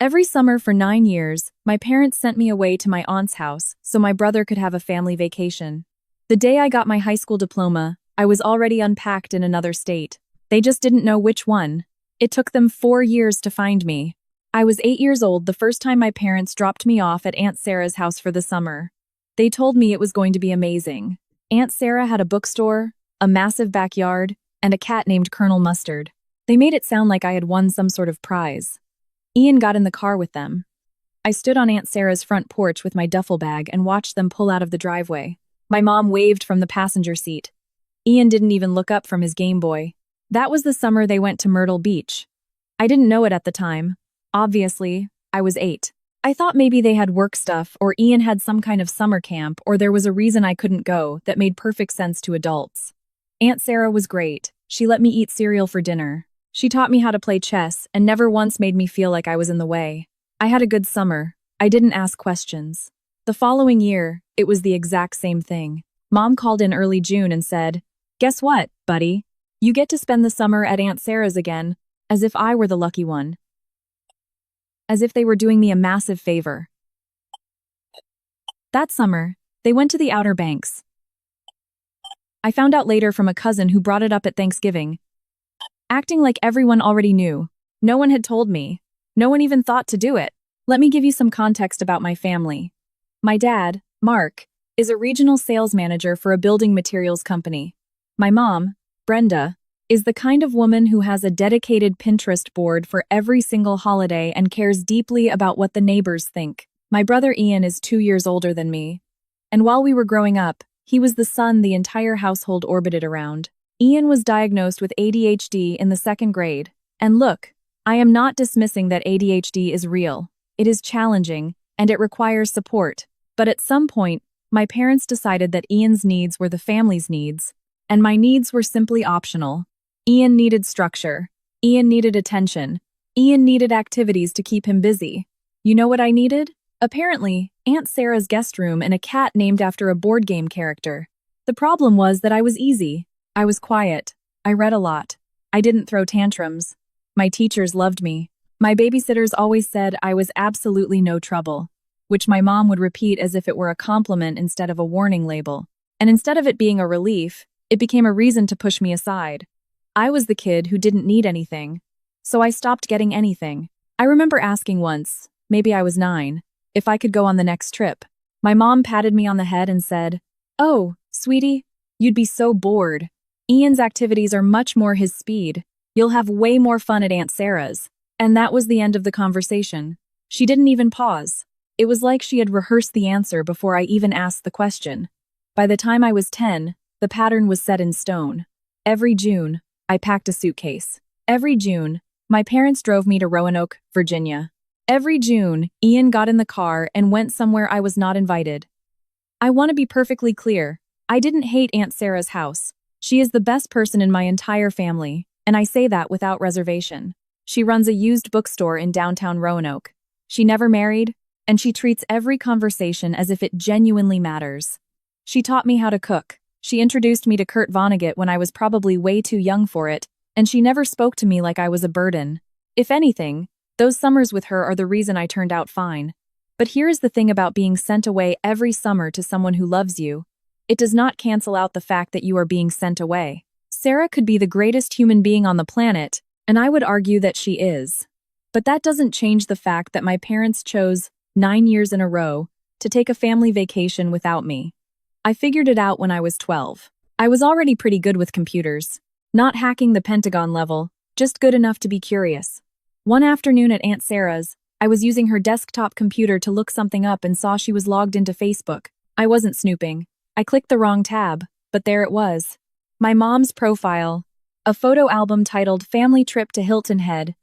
Every summer for 9 years, my parents sent me away to my aunt's house so my brother could have a family vacation. The day I got my high school diploma, I was already unpacked in another state. They just didn't know which one. It took them 4 years to find me. I was 8 years old the first time my parents dropped me off at Aunt Sarah's house for the summer. They told me it was going to be amazing. Aunt Sarah had a bookstore, a massive backyard, and a cat named Colonel Mustard. They made it sound like I had won some sort of prize. Ian got in the car with them. I stood on Aunt Sarah's front porch with my duffel bag and watched them pull out of the driveway. My mom waved from the passenger seat. Ian didn't even look up from his Game Boy. That was the summer they went to Myrtle Beach. I didn't know it at the time. Obviously, I was 8. I thought maybe they had work stuff or Ian had some kind of summer camp or there was a reason I couldn't go that made perfect sense to adults. Aunt Sarah was great. She let me eat cereal for dinner. She taught me how to play chess and never once made me feel like I was in the way. I had a good summer. I didn't ask questions. The following year, it was the exact same thing. Mom called in early June and said, "Guess what, buddy? You get to spend the summer at Aunt Sarah's again," as if I were the lucky one. As if they were doing me a massive favor. That summer, they went to the Outer Banks. I found out later from a cousin who brought it up at Thanksgiving. Acting like everyone already knew. No one had told me. No one even thought to do it. Let me give you some context about my family. My dad, Mark, is a regional sales manager for a building materials company. My mom, Brenda, is the kind of woman who has a dedicated Pinterest board for every single holiday and cares deeply about what the neighbors think. My brother Ian is 2 years older than me. And while we were growing up, he was the son the entire household orbited around. Ian was diagnosed with ADHD in the 2nd grade. And look, I am not dismissing that ADHD is real. It is challenging, and it requires support. But at some point, my parents decided that Ian's needs were the family's needs, and my needs were simply optional. Ian needed structure. Ian needed attention. Ian needed activities to keep him busy. You know what I needed? Apparently, Aunt Sarah's guest room and a cat named after a board game character. The problem was that I was easy. I was quiet. I read a lot. I didn't throw tantrums. My teachers loved me. My babysitters always said I was absolutely no trouble, which my mom would repeat as if it were a compliment instead of a warning label. And instead of it being a relief, it became a reason to push me aside. I was the kid who didn't need anything, so I stopped getting anything. I remember asking once, maybe I was 9, if I could go on the next trip. My mom patted me on the head and said, "Oh, sweetie, you'd be so bored. Ian's activities are much more his speed. You'll have way more fun at Aunt Sarah's." And that was the end of the conversation. She didn't even pause. It was like she had rehearsed the answer before I even asked the question. By the time I was 10, the pattern was set in stone. Every June, I packed a suitcase. Every June, my parents drove me to Roanoke, Virginia. Every June, Ian got in the car and went somewhere I was not invited. I want to be perfectly clear. I didn't hate Aunt Sarah's house. She is the best person in my entire family, and I say that without reservation. She runs a used bookstore in downtown Roanoke. She never married, and she treats every conversation as if it genuinely matters. She taught me how to cook. She introduced me to Kurt Vonnegut when I was probably way too young for it, and she never spoke to me like I was a burden. If anything, those summers with her are the reason I turned out fine. But here is the thing about being sent away every summer to someone who loves you. It does not cancel out the fact that you are being sent away. Sarah could be the greatest human being on the planet, and I would argue that she is. But that doesn't change the fact that my parents chose, 9 years in a row, to take a family vacation without me. I figured it out when I was 12. I was already pretty good with computers. Not hacking the Pentagon level, just good enough to be curious. One afternoon at Aunt Sarah's, I was using her desktop computer to look something up and saw she was logged into Facebook. I wasn't snooping. I clicked the wrong tab, but there it was. My mom's profile. A photo album titled "Family Trip to Hilton Head,"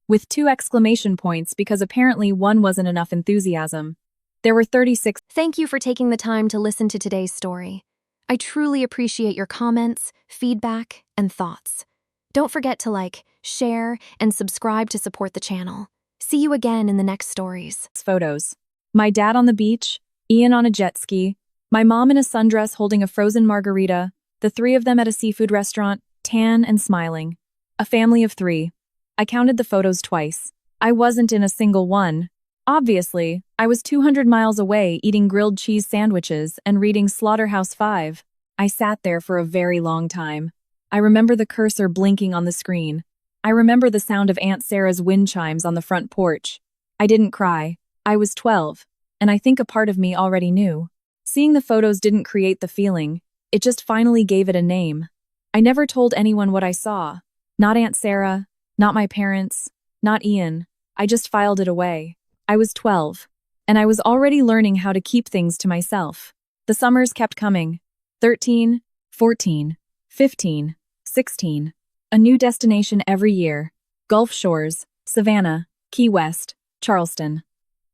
with 2 exclamation points because apparently one wasn't enough enthusiasm. There were 36. Thank you for taking the time to listen to today's story. I truly appreciate your comments, feedback, and thoughts. Don't forget to like, share, and subscribe to support the channel. See you again in the next stories. Photos. My dad on the beach, Ian on a jet ski, my mom in a sundress holding a frozen margarita, the 3 of them at a seafood restaurant, tan and smiling. A family of 3. I counted the photos twice. I wasn't in a single one. Obviously, I was 200 miles away eating grilled cheese sandwiches and reading Slaughterhouse-Five. I sat there for a very long time. I remember the cursor blinking on the screen. I remember the sound of Aunt Sarah's wind chimes on the front porch. I didn't cry. I was 12, and I think a part of me already knew. Seeing the photos didn't create the feeling. It just finally gave it a name. I never told anyone what I saw. Not Aunt Sarah, not my parents, not Ian. I just filed it away. I was 12, and I was already learning how to keep things to myself. The summers kept coming. 13, 14, 15, 16. A new destination every year. Gulf Shores, Savannah, Key West, Charleston.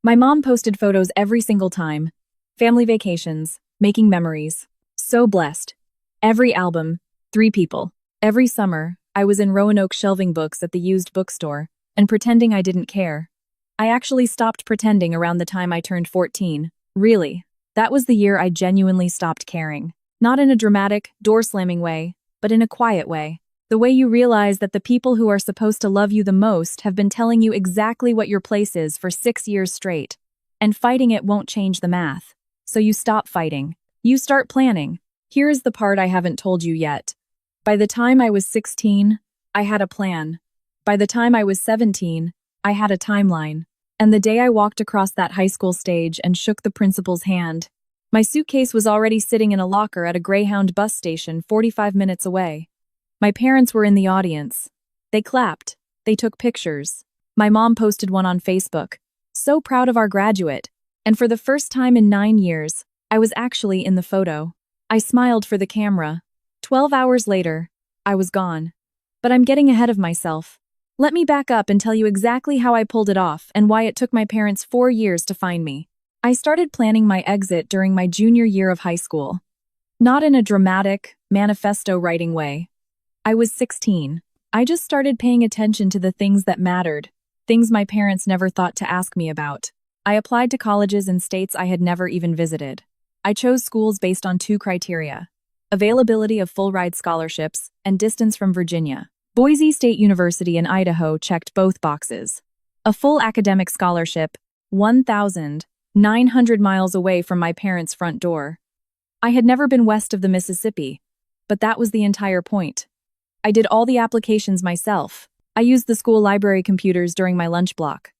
My mom posted photos every single time. Family vacations, making memories. So blessed. Every album, 3 people. Every summer, I was in Roanoke shelving books at the used bookstore and pretending I didn't care. I actually stopped pretending around the time I turned 14. Really. That was the year I genuinely stopped caring. Not in a dramatic, door-slamming way, but in a quiet way. The way you realize that the people who are supposed to love you the most have been telling you exactly what your place is for 6 years straight. And fighting it won't change the math. So you stop fighting. You start planning. Here is the part I haven't told you yet. By the time I was 16, I had a plan. By the time I was 17, I had a timeline. And the day I walked across that high school stage and shook the principal's hand, my suitcase was already sitting in a locker at a Greyhound bus station 45 minutes away. My parents were in the audience. They clapped. They took pictures. My mom posted one on Facebook. So proud of our graduate. And for the first time in 9 years, I was actually in the photo. I smiled for the camera. 12 hours later, I was gone. But I'm getting ahead of myself. Let me back up and tell you exactly how I pulled it off and why it took my parents 4 years to find me. I started planning my exit during my junior year of high school. Not in a dramatic, manifesto-writing way. I was 16. I just started paying attention to the things that mattered, things my parents never thought to ask me about. I applied to colleges in states I had never even visited. I chose schools based on 2 criteria: availability of full-ride scholarships and distance from Virginia. Boise State University in Idaho checked both boxes. A full academic scholarship, 1,900 miles away from my parents' front door. I had never been west of the Mississippi, but that was the entire point. I did all the applications myself. I used the school library computers during my lunch block.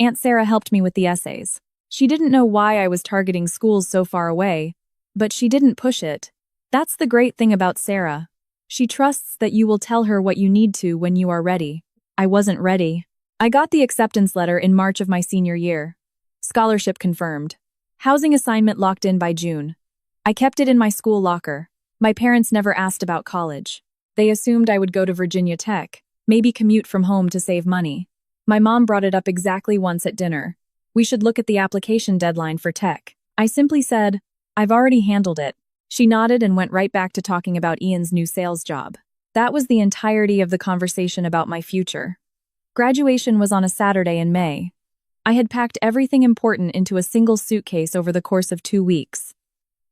Aunt Sarah helped me with the essays. She didn't know why I was targeting schools so far away, but she didn't push it. That's the great thing about Sarah. She trusts that you will tell her what you need to when you are ready. I wasn't ready. I got the acceptance letter in March of my senior year. Scholarship confirmed. Housing assignment locked in by June. I kept it in my school locker. My parents never asked about college. They assumed I would go to Virginia Tech, maybe commute from home to save money. My mom brought it up exactly once at dinner. We should look at the application deadline for tech. I simply said, I've already handled it. She nodded and went right back to talking about Ian's new sales job. That was the entirety of the conversation about my future. Graduation was on a Saturday in May. I had packed everything important into a single suitcase over the course of 2 weeks.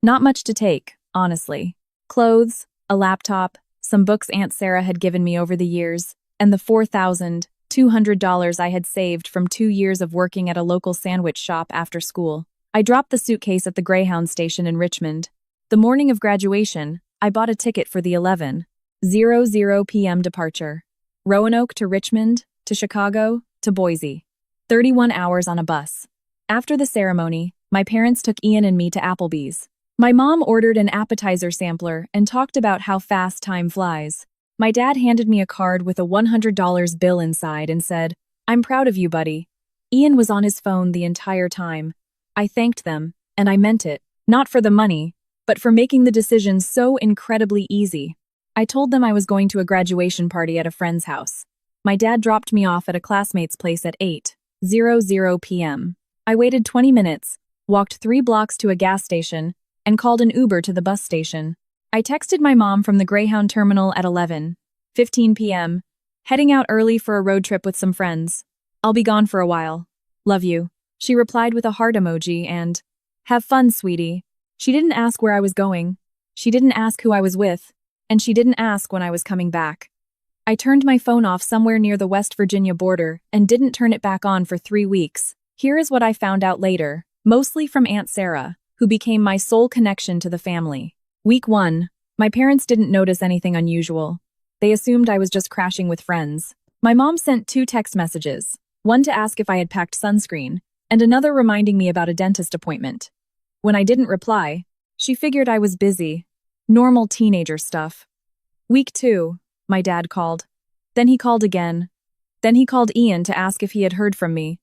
Not much to take, honestly. Clothes, a laptop, some books Aunt Sarah had given me over the years, and the $4,200 I had saved from 2 years of working at a local sandwich shop after school. I dropped the suitcase at the Greyhound station in Richmond. The morning of graduation, I bought a ticket for the 11:00 p.m. departure. Roanoke to Richmond, to Chicago, to Boise. 31 hours on a bus. After the ceremony, my parents took Ian and me to Applebee's. My mom ordered an appetizer sampler and talked about how fast time flies. My dad handed me a card with a $100 bill inside and said, "I'm proud of you, buddy." Ian was on his phone the entire time. I thanked them, and I meant it, not for the money, but for making the decision so incredibly easy. I told them I was going to a graduation party at a friend's house. My dad dropped me off at a classmate's place at 8:00 p.m. I waited 20 minutes, walked 3 blocks to a gas station, and called an Uber to the bus station. I texted my mom from the Greyhound terminal at 11:15 p.m., heading out early for a road trip with some friends. "I'll be gone for a while. Love you." She replied with a heart emoji and, "Have fun, sweetie." She didn't ask where I was going. She didn't ask who I was with. And she didn't ask when I was coming back. I turned my phone off somewhere near the West Virginia border and didn't turn it back on for 3 weeks. Here is what I found out later, mostly from Aunt Sarah, who became my sole connection to the family. Week 1. My parents didn't notice anything unusual. They assumed I was just crashing with friends. My mom sent 2 text messages, one to ask if I had packed sunscreen, and another reminding me about a dentist appointment. When I didn't reply, she figured I was busy. Normal teenager stuff. Week 2. My dad called. Then he called again. Then he called Ian to ask if he had heard from me.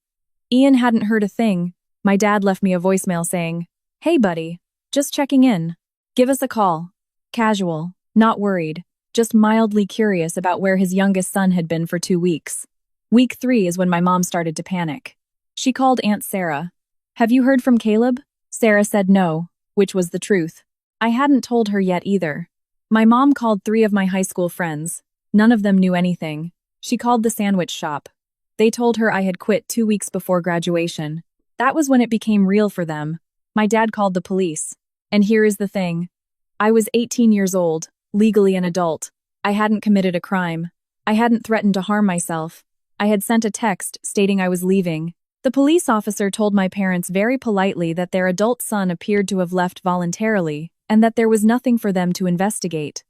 Ian hadn't heard a thing. My dad left me a voicemail saying, "Hey buddy, just checking in. Give us a call." Casual, not worried, just mildly curious about where his youngest son had been for 2 weeks. Week 3 is when my mom started to panic. She called Aunt Sarah. "Have you heard from Caleb?" Sarah said no, which was the truth. I hadn't told her yet either. My mom called 3 of my high school friends. None of them knew anything. She called the sandwich shop. They told her I had quit 2 weeks before graduation. That was when it became real for them. My dad called the police. And here is the thing. I was 18 years old, legally an adult. I hadn't committed a crime. I hadn't threatened to harm myself. I had sent a text stating I was leaving. The police officer told my parents very politely that their adult son appeared to have left voluntarily, and that there was nothing for them to investigate.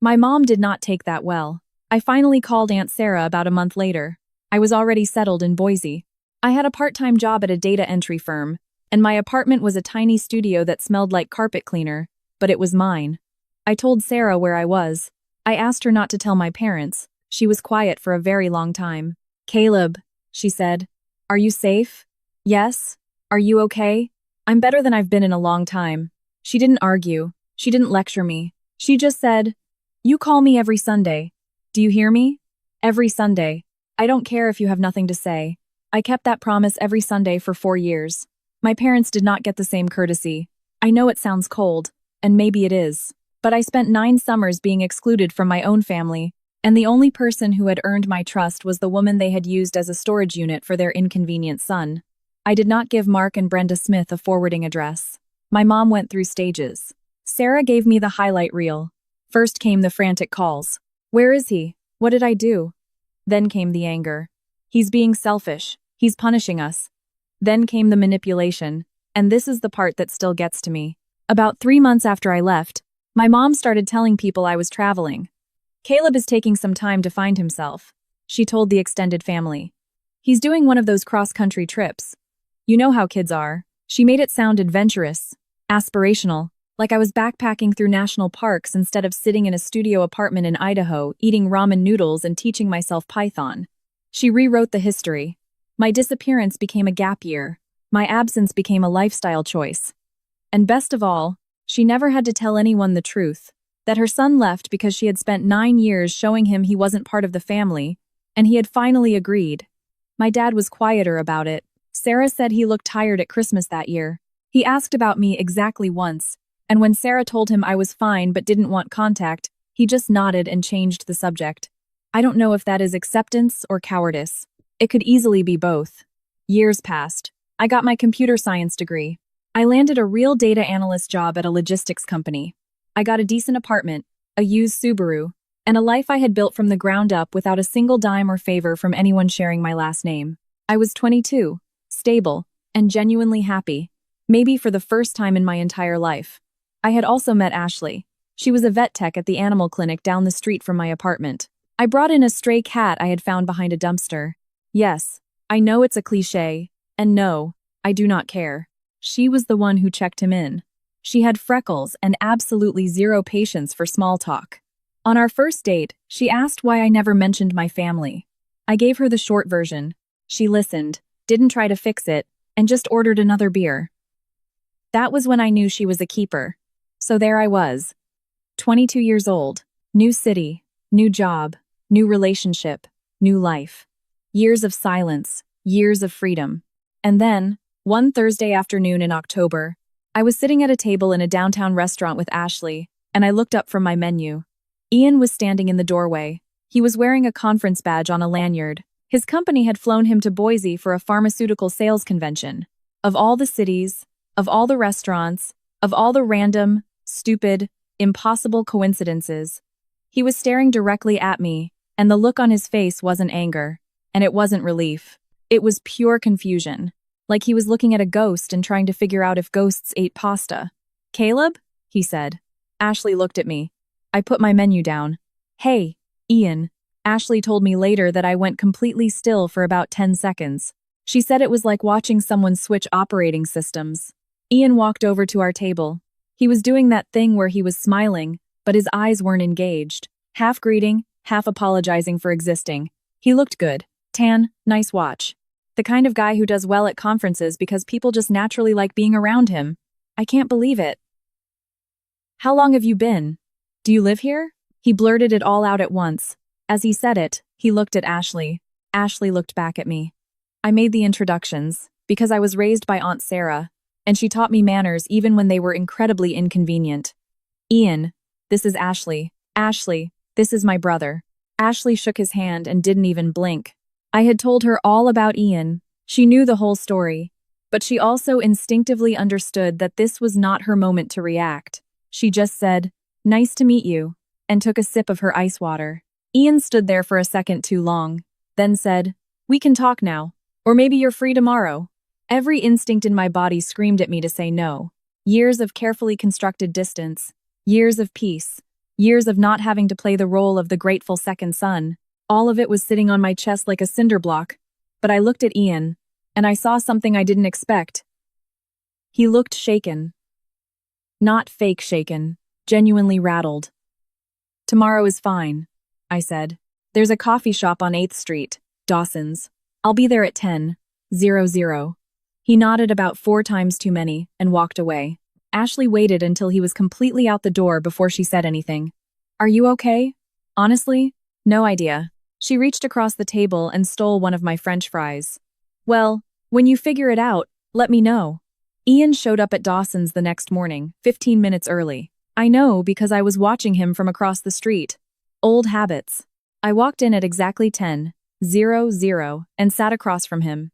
My mom did not take that well. I finally called Aunt Sarah about a month later. I was already settled in Boise. I had a part-time job at a data entry firm, and my apartment was a tiny studio that smelled like carpet cleaner, but it was mine. I told Sarah where I was. I asked her not to tell my parents. She was quiet for a very long time. "Caleb," she said, "are you safe?" "Yes. Are you okay?" "I'm better than I've been in a long time." She didn't argue. She didn't lecture me. She just said, "You call me every Sunday. Do you hear me? Every Sunday. I don't care if you have nothing to say." I kept that promise every Sunday for 4 years. My parents did not get the same courtesy. I know it sounds cold, and maybe it is, but I spent 9 summers being excluded from my own family, and the only person who had earned my trust was the woman they had used as a storage unit for their inconvenient son. I did not give Mark and Brenda Smith a forwarding address. My mom went through stages. Sarah gave me the highlight reel. First came the frantic calls. "Where is he? What did I do?" Then came the anger. "He's being selfish. He's punishing us." Then came the manipulation, and this is the part that still gets to me. About 3 months after I left, my mom started telling people I was traveling. "Caleb is taking some time to find himself," she told the extended family. "He's doing one of those cross-country trips. You know how kids are." She made it sound adventurous, aspirational, like I was backpacking through national parks instead of sitting in a studio apartment in Idaho, eating ramen noodles and teaching myself Python. She rewrote the history. My disappearance became a gap year. My absence became a lifestyle choice. And best of all, she never had to tell anyone the truth, that her son left because she had spent 9 years showing him he wasn't part of the family, and he had finally agreed. My dad was quieter about it. Sarah said he looked tired at Christmas that year. He asked about me exactly once, and when Sarah told him I was fine but didn't want contact, he just nodded and changed the subject. I don't know if that is acceptance or cowardice. It could easily be both. Years passed. I got my computer science degree. I landed a real data analyst job at a logistics company. I got a decent apartment, a used Subaru, and a life I had built from the ground up without a single dime or favor from anyone sharing my last name. I was 22, stable, and genuinely happy, maybe for the first time in my entire life. I had also met Ashley. She was a vet tech at the animal clinic down the street from my apartment. I brought in a stray cat I had found behind a dumpster. Yes, I know it's a cliché, and no, I do not care. She was the one who checked him in. She had freckles and absolutely zero patience for small talk. On our first date, she asked why I never mentioned my family. I gave her the short version. She listened, didn't try to fix it, and just ordered another beer. That was when I knew she was a keeper. So there I was. 22 years old, new city, new job, new relationship, new life. Years of silence, years of freedom. And then, one Thursday afternoon in October, I was sitting at a table in a downtown restaurant with Ashley, and I looked up from my menu. Ian was standing in the doorway. He was wearing a conference badge on a lanyard. His company had flown him to Boise for a pharmaceutical sales convention. Of all the cities, of all the restaurants, of all the random, stupid, impossible coincidences, he was staring directly at me, And the look on his face wasn't anger, and it wasn't relief. It was pure confusion, like he was looking at a ghost and trying to figure out if ghosts ate pasta. "Caleb?" he said. Ashley looked at me. I put my menu down. "Hey, Ian." Ashley told me later that I went completely still for about 10 seconds. She said it was like watching someone switch operating systems. Ian walked over to our table. He was doing that thing where he was smiling, but his eyes weren't engaged. Half greeting, half apologizing for existing. He looked good. Tan, nice watch. The kind of guy who does well at conferences because people just naturally like being around him. I can't believe it. "How long have you been? Do you live here?" He blurted it all out at once. As he said it, he looked at Ashley. Ashley looked back at me. I made the introductions, because I was raised by Aunt Sarah, and she taught me manners even when they were incredibly inconvenient. "Ian, this is Ashley. Ashley, this is my brother." Ashley shook his hand and didn't even blink. I had told her all about Ian. She knew the whole story, but she also instinctively understood that this was not her moment to react. She just said, "Nice to meet you," and took a sip of her ice water. Ian stood there for a second too long, then said, "We can talk now, or maybe you're free tomorrow." Every instinct in my body screamed at me to say no. Years of carefully constructed distance, years of peace, years of not having to play the role of the grateful second son. All of it was sitting on my chest like a cinder block, but I looked at Ian, and I saw something I didn't expect. He looked shaken. Not fake shaken, genuinely rattled. "Tomorrow is fine," I said. "There's a coffee shop on 8th Street, Dawson's. I'll be there at 10:00. He nodded about 4 times too many and walked away. Ashley waited until he was completely out the door before she said anything. "Are you okay?" "Honestly, no idea." She reached across the table and stole one of my French fries. "Well, when you figure it out, let me know." Ian showed up at Dawson's the next morning, 15 minutes early. I know because I was watching him from across the street. Old habits. I walked in at exactly 10:00 and sat across from him.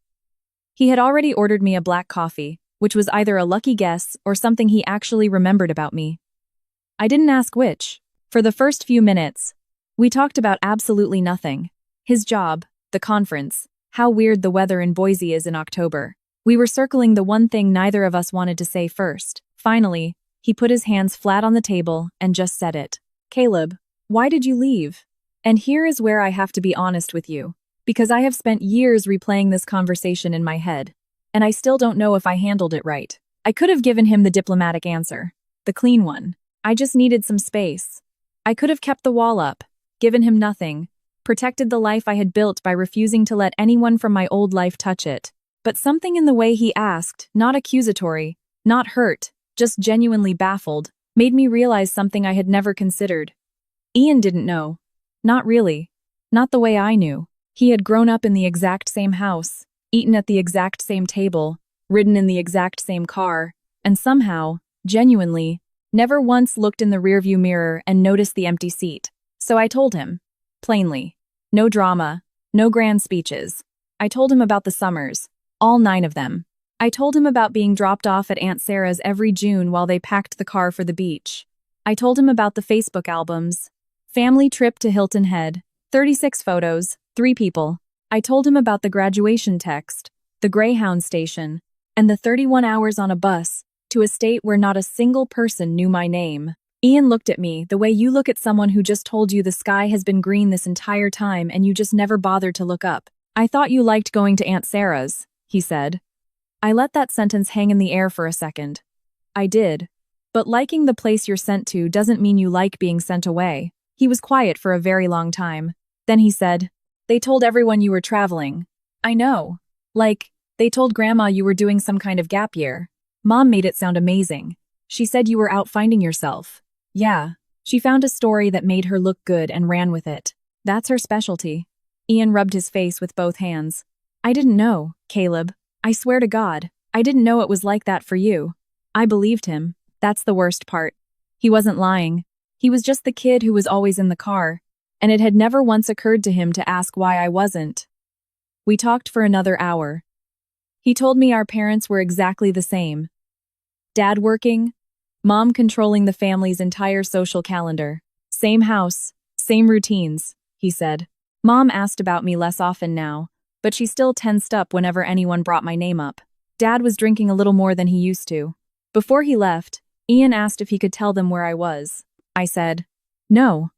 He had already ordered me a black coffee, which was either a lucky guess or something he actually remembered about me. I didn't ask which. For the first few minutes, we talked about absolutely nothing. His job, the conference, how weird the weather in Boise is in October. We were circling the one thing neither of us wanted to say first. Finally, he put his hands flat on the table and just said it. "Caleb, why did you leave?" And here is where I have to be honest with you, because I have spent years replaying this conversation in my head, and I still don't know if I handled it right. I could have given him the diplomatic answer, the clean one. I just needed some space. I could have kept the wall up, given him nothing, protected the life I had built by refusing to let anyone from my old life touch it. But something in the way he asked, not accusatory, not hurt, just genuinely baffled, made me realize something I had never considered. Ian didn't know. Not really. Not the way I knew. He had grown up in the exact same house, eaten at the exact same table, ridden in the exact same car, and somehow, genuinely, never once looked in the rearview mirror and noticed the empty seat. So I told him. Plainly. No drama, no grand speeches. I told him about the summers. All 9 of them. I told him about being dropped off at Aunt Sarah's every June while they packed the car for the beach. I told him about the Facebook albums. Family trip to Hilton Head. 36 photos, 3 people. I told him about the graduation text, the Greyhound station, and the 31 hours on a bus to a state where not a single person knew my name. Ian looked at me the way you look at someone who just told you the sky has been green this entire time and you just never bothered to look up. "I thought you liked going to Aunt Sarah's," he said. I let that sentence hang in the air for a second. I did. But liking the place you're sent to doesn't mean you like being sent away. He was quiet for a very long time. Then he said, "They told everyone you were traveling." "I know. Like, they told Grandma you were doing some kind of gap year. Mom made it sound amazing. She said you were out finding yourself." "Yeah. She found a story that made her look good and ran with it. That's her specialty." Ian rubbed his face with both hands. "I didn't know, Caleb. I swear to God, I didn't know it was like that for you." I believed him. That's the worst part. He wasn't lying. He was just the kid who was always in the car, and it had never once occurred to him to ask why I wasn't. We talked for another hour. He told me our parents were exactly the same. Dad working, Mom controlling the family's entire social calendar. Same house, same routines, he said. Mom asked about me less often now, but she still tensed up whenever anyone brought my name up. Dad was drinking a little more than he used to. Before he left, Ian asked if he could tell them where I was. I said, no.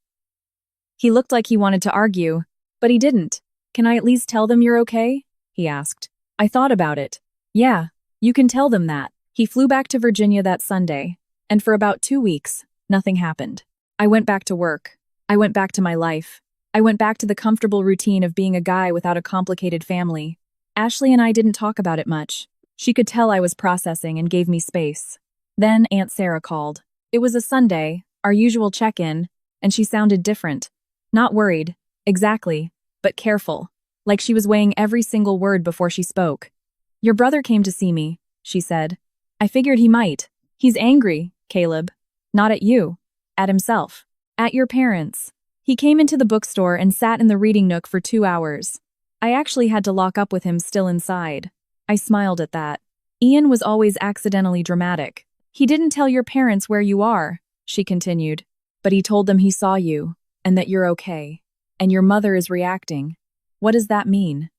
He looked like he wanted to argue, but he didn't. Can I at least tell them you're okay? He asked. I thought about it. Yeah, you can tell them that. He flew back to Virginia that Sunday, and for about 2 weeks, nothing happened. I went back to work. I went back to my life. I went back to the comfortable routine of being a guy without a complicated family. Ashley and I didn't talk about it much. She could tell I was processing and gave me space. Then Aunt Sarah called. It was a Sunday, our usual check-in, and she sounded different. Not worried, exactly, but careful, like she was weighing every single word before she spoke. Your brother came to see me, she said. I figured he might. He's angry, Caleb. Not at you. At himself. At your parents. He came into the bookstore and sat in the reading nook for 2 hours. I actually had to lock up with him still inside. I smiled at that. Ian was always accidentally dramatic. He didn't tell your parents where you are, she continued, but he told them he saw you, and that you're okay, and your mother is reacting. What does that mean?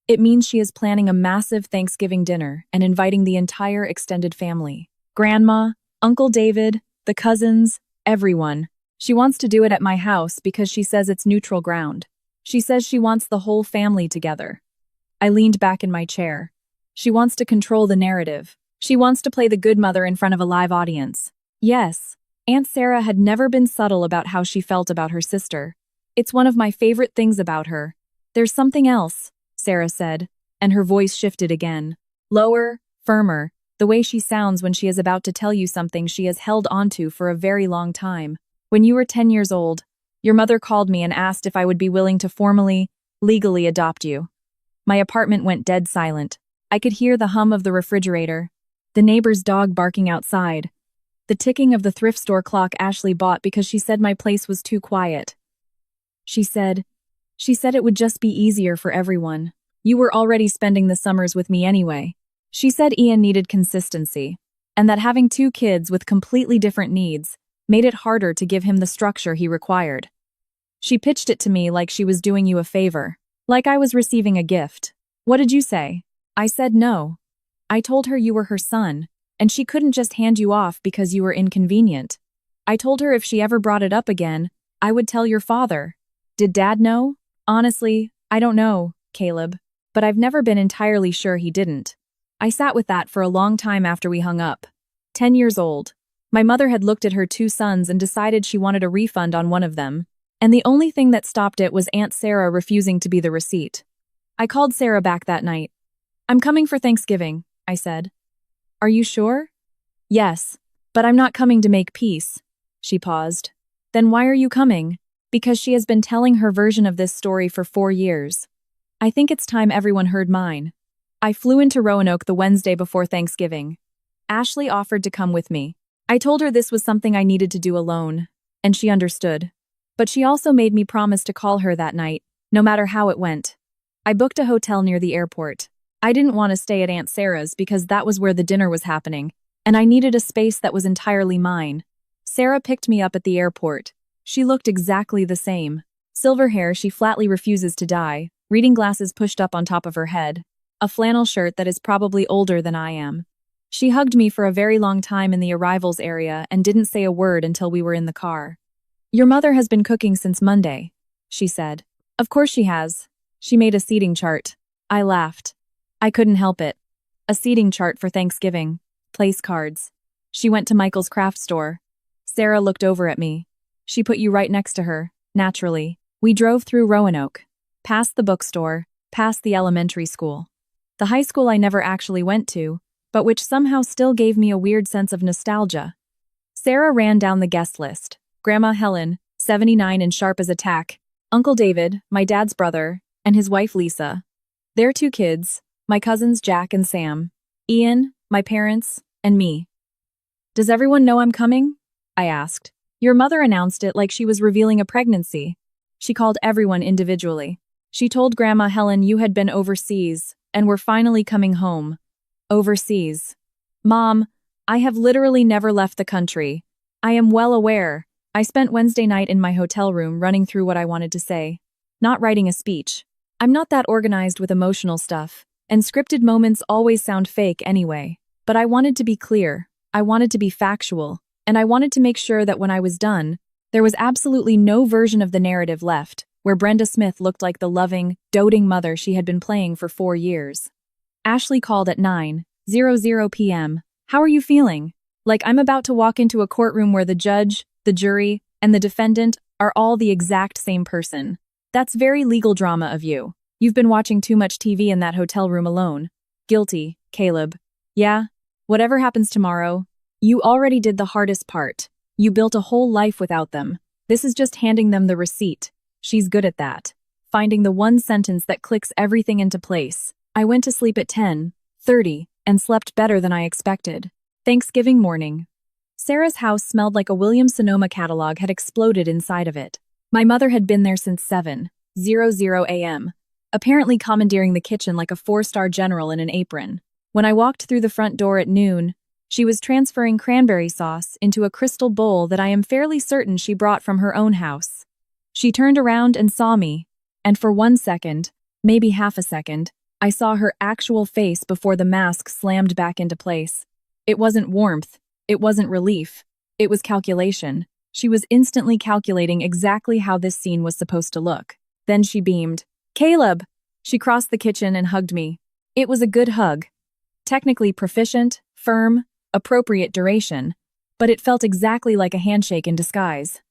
It means she is planning a massive Thanksgiving dinner and inviting the entire extended family. Grandma, Uncle David, the cousins, everyone. She wants to do it at my house because she says it's neutral ground. She says she wants the whole family together. I leaned back in my chair. She wants to control the narrative. She wants to play the good mother in front of a live audience. Yes, Aunt Sarah had never been subtle about how she felt about her sister. It's one of my favorite things about her. There's something else, Sarah said, and her voice shifted again. Lower, firmer, the way she sounds when she is about to tell you something she has held onto for a very long time. When you were 10 years old, your mother called me and asked if I would be willing to formally, legally adopt you. My apartment went dead silent. I could hear the hum of the refrigerator, the neighbor's dog barking outside, the ticking of the thrift store clock Ashley bought because she said my place was too quiet. She said it would just be easier for everyone. You were already spending the summers with me anyway. She said Ian needed consistency, and that having 2 kids with completely different needs made it harder to give him the structure he required. She pitched it to me like she was doing you a favor, like I was receiving a gift. What did you say? I said no. I told her you were her son, and she couldn't just hand you off because you were inconvenient. I told her if she ever brought it up again, I would tell your father. Did Dad know? Honestly, I don't know, Caleb, but I've never been entirely sure he didn't. I sat with that for a long time after we hung up. 10 years old. My mother had looked at her 2 sons and decided she wanted a refund on one of them, and the only thing that stopped it was Aunt Sarah refusing to be the receipt. I called Sarah back that night. I'm coming for Thanksgiving, I said. Are you sure? Yes, but I'm not coming to make peace. She paused. Then why are you coming? Because she has been telling her version of this story for 4 years. I think it's time everyone heard mine. I flew into Roanoke the Wednesday before Thanksgiving. Ashley offered to come with me. I told her this was something I needed to do alone, and she understood. But she also made me promise to call her that night, no matter how it went. I booked a hotel near the airport. I didn't want to stay at Aunt Sarah's because that was where the dinner was happening, and I needed a space that was entirely mine. Sarah picked me up at the airport. She looked exactly the same. Silver hair she flatly refuses to dye, reading glasses pushed up on top of her head, a flannel shirt that is probably older than I am. She hugged me for a very long time in the arrivals area and didn't say a word until we were in the car. Your mother has been cooking since Monday, she said. Of course she has. She made a seating chart. I laughed. I couldn't help it. A seating chart for Thanksgiving. Place cards. She went to Michael's craft store. Sarah looked over at me. She put you right next to her, naturally. We drove through Roanoke, past the bookstore, past the elementary school. The high school I never actually went to, but which somehow still gave me a weird sense of nostalgia. Sarah ran down the guest list. Grandma Helen, 79 and sharp as a tack. Uncle David, my dad's brother, and his wife Lisa. Their 2 kids, my cousins Jack and Sam. Ian, my parents, and me. Does everyone know I'm coming? I asked. Your mother announced it like she was revealing a pregnancy. She called everyone individually. She told Grandma Helen you had been overseas and were finally coming home. Overseas. Mom, I have literally never left the country. I am well aware. I spent Wednesday night in my hotel room running through what I wanted to say. not writing a speech. I'm not that organized with emotional stuff, and scripted moments always sound fake anyway. But I wanted to be clear, I wanted to be factual, and I wanted to make sure that when I was done, there was absolutely no version of the narrative left, where Brenda Smith looked like the loving, doting mother she had been playing for 4 years. Ashley called at 9:00 p.m. How are you feeling? Like I'm about to walk into a courtroom where the judge, the jury, and the defendant are all the exact same person. That's very legal drama of you. You've been watching too much TV in that hotel room alone. Guilty, Caleb. Yeah? Whatever happens tomorrow, you already did the hardest part. You built a whole life without them. This is just handing them the receipt. She's good at that. Finding the one sentence that clicks everything into place. I went to sleep at 10:30 and slept better than I expected. Thanksgiving morning. Sarah's house smelled like a Williams-Sonoma catalog had exploded inside of it. My mother had been there since 7:00 a.m., apparently commandeering the kitchen like a 4-star general in an apron. When I walked through the front door at noon, she was transferring cranberry sauce into a crystal bowl that I am fairly certain she brought from her own house. She turned around and saw me, and for 1 second, maybe half a second, I saw her actual face before the mask slammed back into place. It wasn't warmth, it wasn't relief, it was calculation. She was instantly calculating exactly how this scene was supposed to look. Then she beamed. Caleb! She crossed the kitchen and hugged me. It was a good hug. Technically proficient, firm, appropriate duration, but it felt exactly like a handshake in disguise.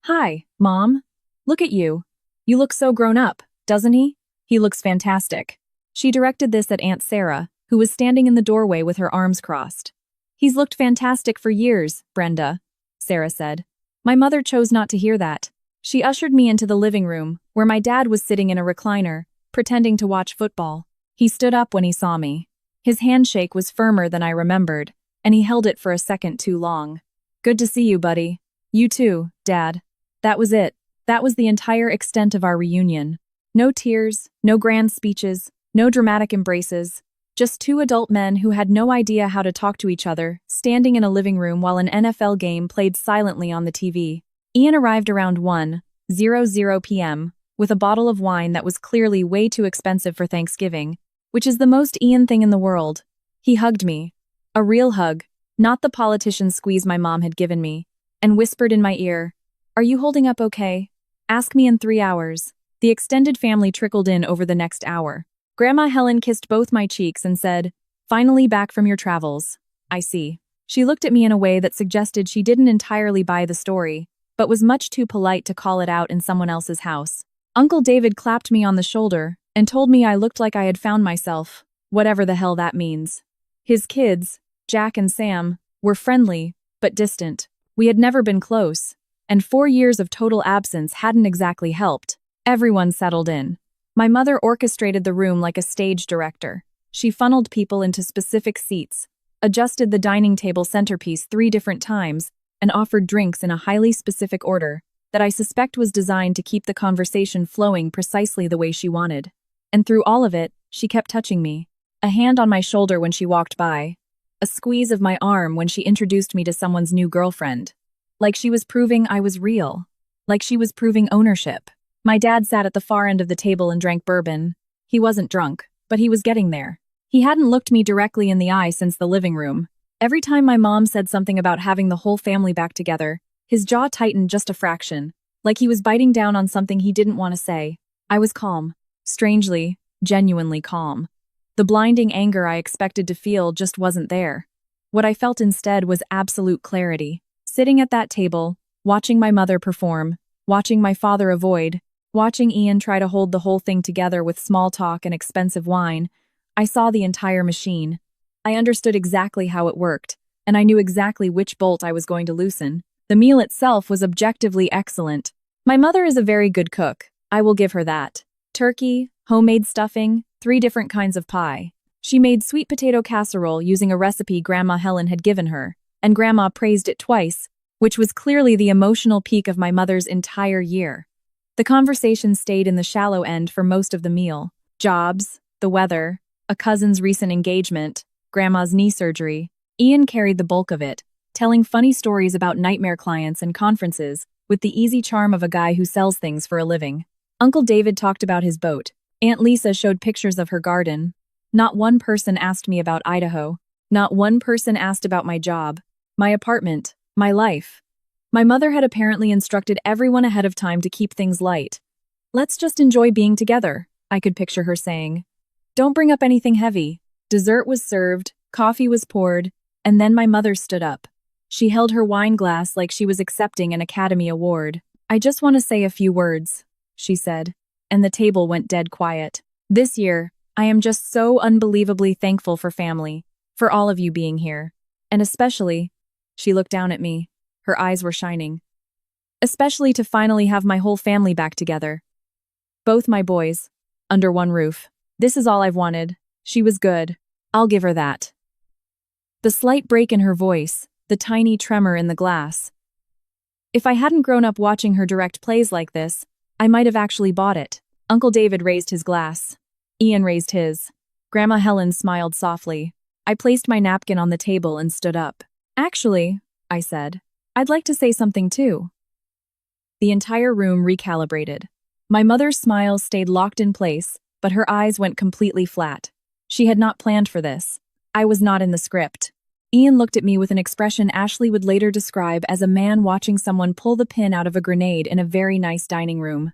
Hi, Mom. Look at you. You look so grown up, doesn't he? He looks fantastic. She directed this at Aunt Sarah, who was standing in the doorway with her arms crossed. He's looked fantastic for years, Brenda, Sarah said. My mother chose not to hear that. She ushered me into the living room, where my dad was sitting in a recliner, pretending to watch football. He stood up when he saw me. His handshake was firmer than I remembered, and he held it for a second too long. Good to see you, buddy. You too, Dad. That was it. That was the entire extent of our reunion. No tears, no grand speeches, no dramatic embraces. Just 2 adult men who had no idea how to talk to each other, standing in a living room while an NFL game played silently on the TV. Ian arrived around 1:00 p.m. with a bottle of wine that was clearly way too expensive for Thanksgiving, which is the most Ian thing in the world. He hugged me. A real hug, not the politician squeeze my mom had given me, and whispered in my ear, "Are you holding up okay? Ask me in 3 hours." The extended family trickled in over the next hour. Grandma Helen kissed both my cheeks and said, "Finally back from your travels. I see." She looked at me in a way that suggested she didn't entirely buy the story, but was much too polite to call it out in someone else's house. Uncle David clapped me on the shoulder and told me I looked like I had found myself, whatever the hell that means. His kids, Jack and Sam, were friendly, but distant. We had never been close, and 4 years of total absence hadn't exactly helped. Everyone settled in. My mother orchestrated the room like a stage director. She funneled people into specific seats, adjusted the dining table centerpiece 3 different times, and offered drinks in a highly specific order that I suspect was designed to keep the conversation flowing precisely the way she wanted. And through all of it, she kept touching me. A hand on my shoulder when she walked by. A squeeze of my arm when she introduced me to someone's new girlfriend. Like she was proving I was real. Like she was proving ownership. My dad sat at the far end of the table and drank bourbon. He wasn't drunk, but he was getting there. He hadn't looked me directly in the eye since the living room. Every time my mom said something about having the whole family back together, his jaw tightened just a fraction, like he was biting down on something he didn't want to say. I was calm. Strangely, genuinely calm. The blinding anger I expected to feel just wasn't there. What I felt instead was absolute clarity. Sitting at that table, watching my mother perform, watching my father avoid, watching Ian try to hold the whole thing together with small talk and expensive wine, I saw the entire machine. I understood exactly how it worked, and I knew exactly which bolt I was going to loosen. The meal itself was objectively excellent. My mother is a very good cook, I will give her that. Turkey, homemade stuffing, 3 different kinds of pie. She made sweet potato casserole using a recipe Grandma Helen had given her, and Grandma praised it twice, which was clearly the emotional peak of my mother's entire year. The conversation stayed in the shallow end for most of the meal. Jobs, the weather, a cousin's recent engagement, Grandma's knee surgery. Ian carried the bulk of it, telling funny stories about nightmare clients and conferences with the easy charm of a guy who sells things for a living. Uncle David talked about his boat. Aunt Lisa showed pictures of her garden. Not one person asked me about Idaho. Not one person asked about my job, my apartment, my life. My mother had apparently instructed everyone ahead of time to keep things light. Let's just enjoy being together, I could picture her saying. Don't bring up anything heavy. Dessert was served, coffee was poured, and then my mother stood up. She held her wine glass like she was accepting an Academy Award. I just want to say a few words, she said, and the table went dead quiet. This year, I am just so unbelievably thankful for family, for all of you being here. And especially, she looked down at me. Her eyes were shining. Especially to finally have my whole family back together. Both my boys, under one roof. This is all I've wanted. She was good. I'll give her that. The slight break in her voice, the tiny tremor in the glass. If I hadn't grown up watching her direct plays like this, I might have actually bought it. Uncle David raised his glass. Ian raised his. Grandma Helen smiled softly. I placed my napkin on the table and stood up. Actually, I said, I'd like to say something too. The entire room recalibrated. My mother's smile stayed locked in place, but her eyes went completely flat. She had not planned for this. I was not in the script. Ian looked at me with an expression Ashley would later describe as a man watching someone pull the pin out of a grenade in a very nice dining room.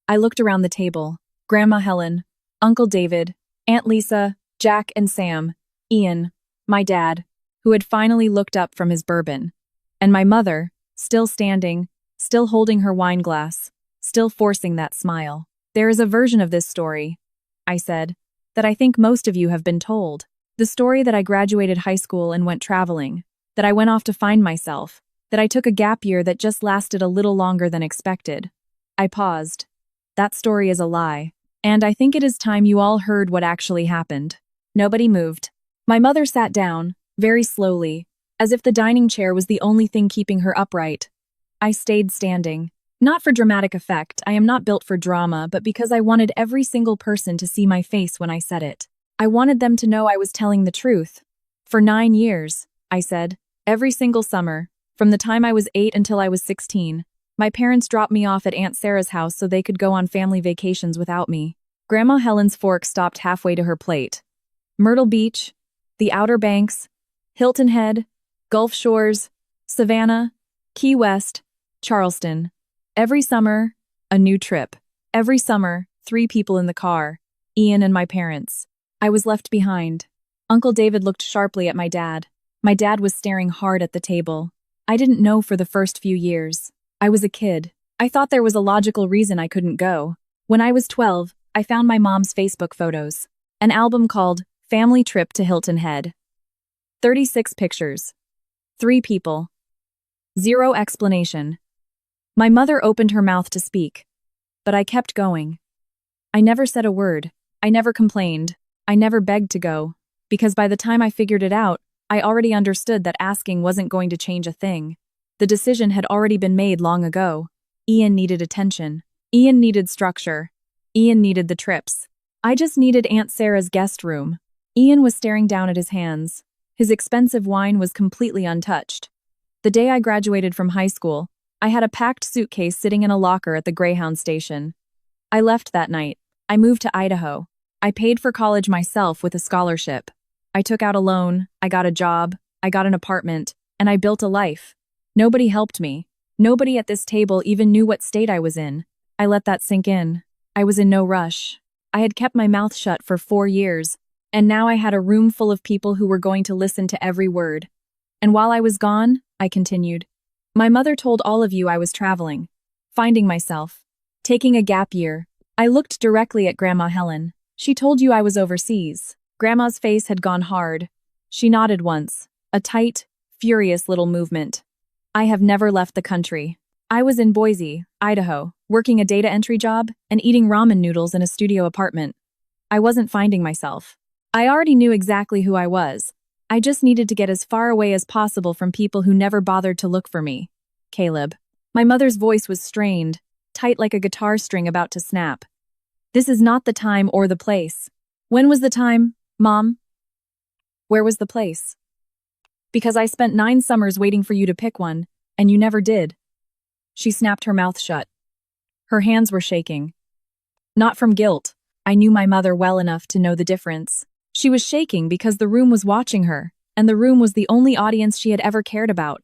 I looked around the table. Grandma Helen, Uncle David, Aunt Lisa, Jack and Sam, Ian, my dad, who had finally looked up from his bourbon, and my mother, still standing, still holding her wine glass, still forcing that smile. There is a version of this story, I said, that I think most of you have been told. The story that I graduated high school and went traveling, that I went off to find myself, that I took a gap year that just lasted a little longer than expected. I paused. That story is a lie, and I think it is time you all heard what actually happened. Nobody moved. My mother sat down, very slowly, as if the dining chair was the only thing keeping her upright. I stayed standing. Not for dramatic effect, I am not built for drama, but because I wanted every single person to see my face when I said it. I wanted them to know I was telling the truth. For 9 years, I said, every single summer, from the time I was 8 until I was 16, my parents dropped me off at Aunt Sarah's house so they could go on family vacations without me. Grandma Helen's fork stopped halfway to her plate. Myrtle Beach, the Outer Banks, Hilton Head, Gulf Shores, Savannah, Key West, Charleston. Every summer, a new trip. Every summer, 3 people in the car, Ian and my parents. I was left behind. Uncle David looked sharply at my dad. My dad was staring hard at the table. I didn't know for the first few years. I was a kid. I thought there was a logical reason I couldn't go. When I was 12, I found my mom's Facebook photos. An album called Family Trip to Hilton Head. 36 pictures. 3 people. 0 explanation. My mother opened her mouth to speak, but I kept going. I never said a word. I never complained. I never begged to go, because by the time I figured it out, I already understood that asking wasn't going to change a thing. The decision had already been made long ago. Ian needed attention. Ian needed structure. Ian needed the trips. I just needed Aunt Sarah's guest room. Ian was staring down at his hands. His expensive wine was completely untouched. The day I graduated from high school, I had a packed suitcase sitting in a locker at the Greyhound station. I left that night. I moved to Idaho. I paid for college myself with a scholarship. I took out a loan, I got a job, I got an apartment, and I built a life. Nobody helped me. Nobody at this table even knew what state I was in. I let that sink in. I was in no rush. I had kept my mouth shut for 4 years, and now I had a room full of people who were going to listen to every word. And while I was gone, I continued. My mother told all of you I was traveling, finding myself, taking a gap year. I looked directly at Grandma Helen. She told you I was overseas. Grandma's face had gone hard. She nodded once, a tight, furious little movement. I have never left the country. I was in Boise, Idaho, working a data entry job and eating ramen noodles in a studio apartment. I wasn't finding myself. I already knew exactly who I was. I just needed to get as far away as possible from people who never bothered to look for me. Caleb. My mother's voice was strained, tight like a guitar string about to snap. This is not the time or the place. When was the time, Mom? Where was the place? Because I spent 9 summers waiting for you to pick one, and you never did. She snapped her mouth shut. Her hands were shaking. Not from guilt. I knew my mother well enough to know the difference. She was shaking because the room was watching her, and the room was the only audience she had ever cared about.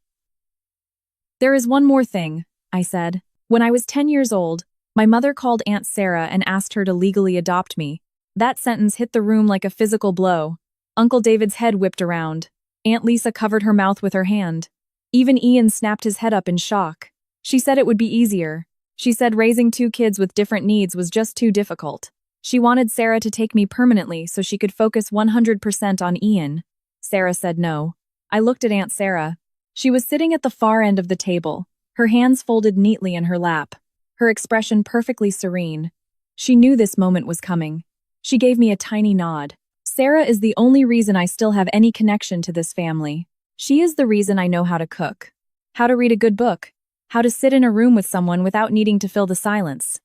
There is one more thing, I said. When I was 10 years old, my mother called Aunt Sarah and asked her to legally adopt me. That sentence hit the room like a physical blow. Uncle David's head whipped around. Aunt Lisa covered her mouth with her hand. Even Ian snapped his head up in shock. She said it would be easier. She said raising two kids with different needs was just too difficult. She wanted Sarah to take me permanently so she could focus 100% on Ian. Sarah said no. I looked at Aunt Sarah. She was sitting at the far end of the table, her hands folded neatly in her lap, her expression perfectly serene. She knew this moment was coming. She gave me a tiny nod. Sarah is the only reason I still have any connection to this family. She is the reason I know how to cook, how to read a good book, how to sit in a room with someone without needing to fill the silence.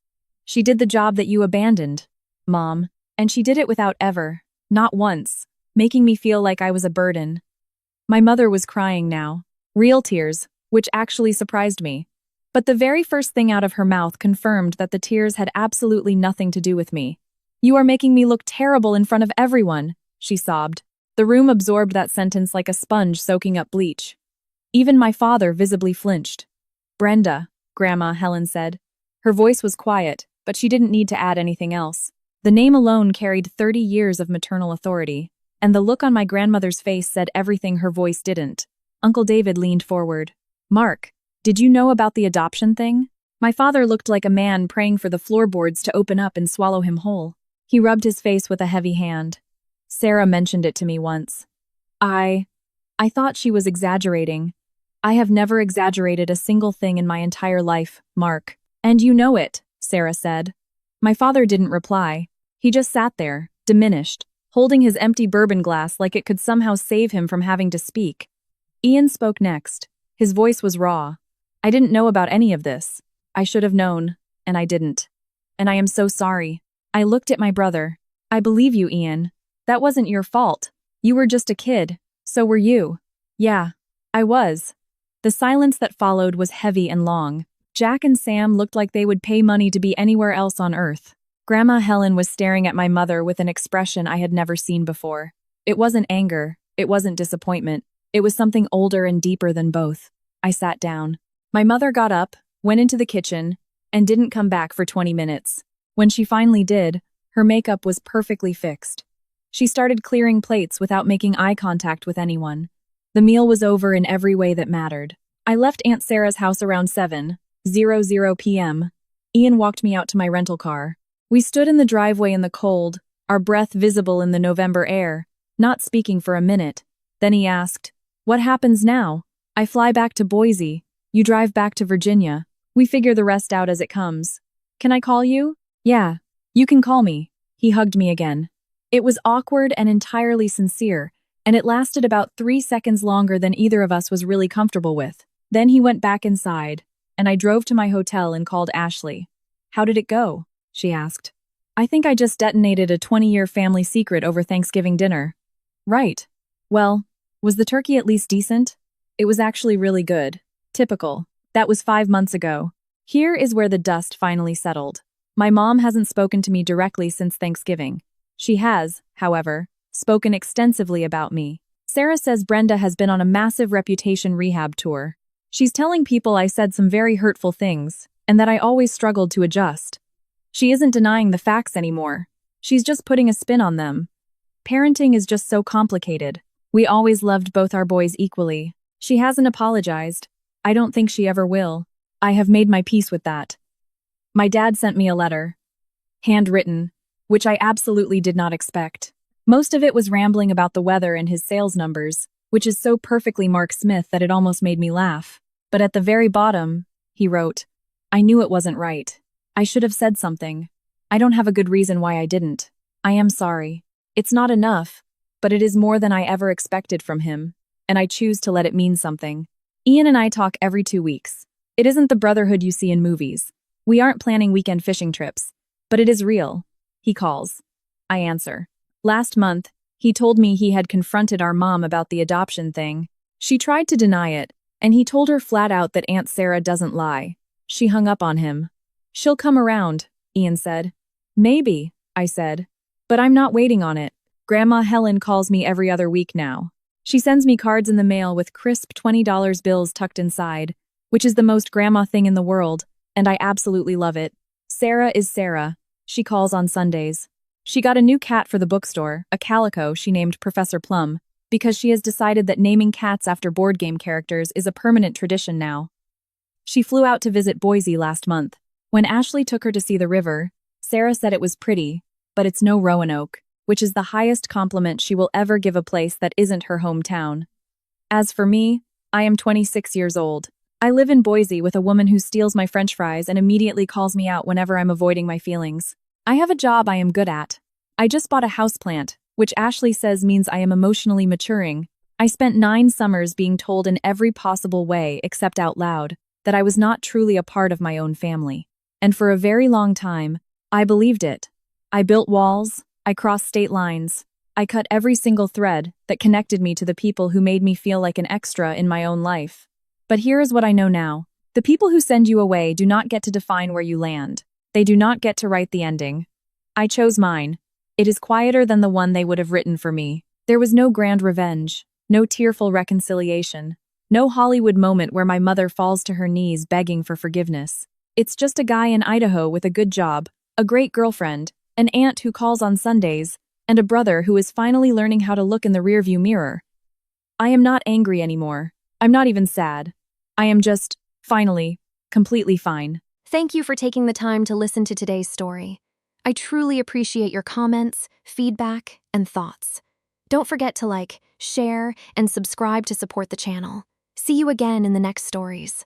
She did the job that you abandoned, Mom, and she did it without ever, not once, making me feel like I was a burden. My mother was crying now, real tears, which actually surprised me. But the very first thing out of her mouth confirmed that the tears had absolutely nothing to do with me. You are making me look terrible in front of everyone, she sobbed. The room absorbed that sentence like a sponge soaking up bleach. Even my father visibly flinched. Brenda, Grandma, Helen said. Her voice was quiet, but she didn't need to add anything else. The name alone carried 30 years of maternal authority, and the look on my grandmother's face said everything her voice didn't. Uncle David leaned forward. Mark, did you know about the adoption thing? My father looked like a man praying for the floorboards to open up and swallow him whole. He rubbed his face with a heavy hand. Sarah mentioned it to me once. I thought she was exaggerating. I have never exaggerated a single thing in my entire life, Mark. And you know it, Sarah said. My father didn't reply. He just sat there, diminished, holding his empty bourbon glass like it could somehow save him from having to speak. Ian spoke next. His voice was raw. I didn't know about any of this. I should have known, and I didn't. And I am so sorry. I looked at my brother. I believe you, Ian. That wasn't your fault. You were just a kid. So were you. Yeah, I was. The silence that followed was heavy and long. Jack and Sam looked like they would pay money to be anywhere else on earth. Grandma Helen was staring at my mother with an expression I had never seen before. It wasn't anger. It wasn't disappointment. It was something older and deeper than both. I sat down. My mother got up, went into the kitchen, and didn't come back for 20 minutes. When she finally did, her makeup was perfectly fixed. She started clearing plates without making eye contact with anyone. The meal was over in every way that mattered. I left Aunt Sarah's house around 7:00 p.m. Ian walked me out to my rental car. We stood in the driveway in the cold, our breath visible in the November air, not speaking for a minute. Then he asked, "What happens now?" "I fly back to Boise. You drive back to Virginia. We figure the rest out as it comes. Can I call you?" "Yeah, you can call me." He hugged me again. It was awkward and entirely sincere, and it lasted about 3 seconds longer than either of us was really comfortable with. Then he went back inside, and I drove to my hotel and called Ashley. "How did it go?" she asked. "I think I just detonated a 20-year family secret over Thanksgiving dinner." "Right. Well, was the turkey at least decent?" "It was actually really good. Typical. That was 5 months ago." Here is where the dust finally settled. My mom hasn't spoken to me directly since Thanksgiving. She has, however, spoken extensively about me. Sarah says Brenda has been on a massive reputation rehab tour. She's telling people I said some very hurtful things, and that I always struggled to adjust. She isn't denying the facts anymore. She's just putting a spin on them. Parenting is just so complicated. We always loved both our boys equally. She hasn't apologized. I don't think she ever will. I have made my peace with that. My dad sent me a letter. Handwritten, which I absolutely did not expect. Most of it was rambling about the weather and his sales numbers, which is so perfectly Mark Smith that it almost made me laugh. But at the very bottom, he wrote, "I knew it wasn't right. I should have said something. I don't have a good reason why I didn't. I am sorry. It's not enough, but it is more than I ever expected from him, and I choose to let it mean something." Ian and I talk every 2 weeks. It isn't the brotherhood you see in movies. We aren't planning weekend fishing trips, but it is real. He calls. I answer. Last month, he told me he had confronted our mom about the adoption thing. She tried to deny it, and he told her flat out that Aunt Sarah doesn't lie. She hung up on him. "She'll come around," Ian said. Maybe, I said. But I'm not waiting on it. Grandma Helen calls me every other week now. She sends me cards in the mail with crisp $20 bills tucked inside, which is the most grandma thing in the world, and I absolutely love it. Sarah is Sarah. She calls on Sundays. She got a new cat for the bookstore, a calico she named Professor Plum, because she has decided that naming cats after board game characters is a permanent tradition now. She flew out to visit Boise last month. When Ashley took her to see the river, Sarah said it was pretty, but it's no Roanoke, which is the highest compliment she will ever give a place that isn't her hometown. As for me, I am 26 years old. I live in Boise with a woman who steals my French fries and immediately calls me out whenever I'm avoiding my feelings. I have a job I am good at. I just bought a houseplant, which Ashley says means I am emotionally maturing. I spent 9 summers being told in every possible way, except out loud, that I was not truly a part of my own family. And for a very long time, I believed it. I built walls, I crossed state lines, I cut every single thread that connected me to the people who made me feel like an extra in my own life. But here is what I know now. The people who send you away do not get to define where you land. They do not get to write the ending. I chose mine. It is quieter than the one they would have written for me. There was no grand revenge, no tearful reconciliation, no Hollywood moment where my mother falls to her knees begging for forgiveness. It's just a guy in Idaho with a good job, a great girlfriend, an aunt who calls on Sundays, and a brother who is finally learning how to look in the rearview mirror. I am not angry anymore. I'm not even sad. I am just, finally, completely fine. Thank you for taking the time to listen to today's story. I truly appreciate your comments, feedback, and thoughts. Don't forget to like, share, and subscribe to support the channel. See you again in the next stories.